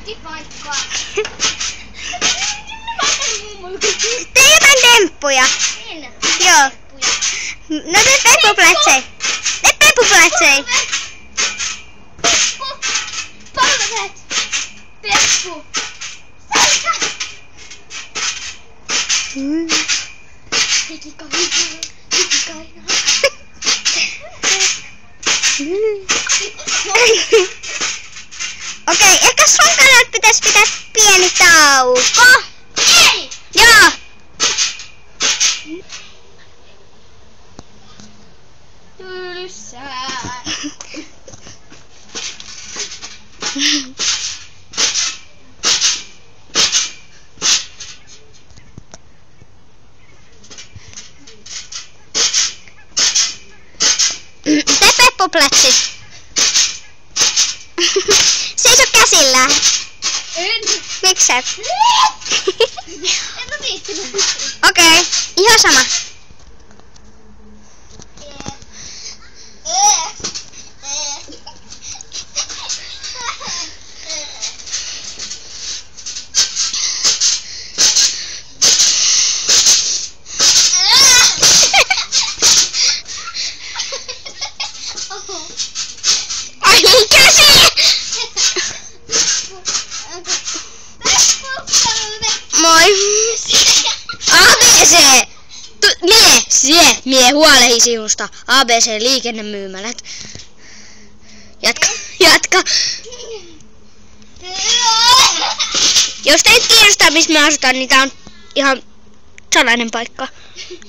Parkkipaikkaa. Tee jotain temppuja. En. Joo. No tee peppuplätsei. Tee peppuplätsei. Peppu. Palvet. Peppu. Selkä. Hikikaina. Okei, ehkä sun kannalta pitäis pitää pieni tauko. Ei! Joo. Tylsää. Tee peppuplätsit. Seiso käsillä. En. Miksi et? En mä viittinyt. Okei, ihan sama. Ai mun käsi! Moi! ABC! Mie huolehi sinusta. ABC liikennemyymälät. Jatka. Jos teitä kiinnostaa, missä me asutaan, niin tää on ihan salainen paikka.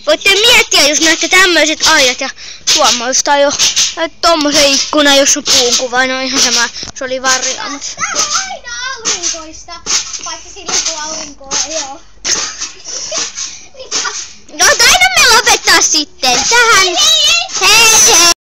Voitte miettiä, jos näette tämmöiset aidat ja tuommoista jo. Tommosen ikkuna, jos on puun kuva, no ihan sama. Se oli varjoa, mutta... Tää on aina aurinkoista, paitsi silloin kun aurinkoa ei oo. No taidamme lopettaa sitten tähän.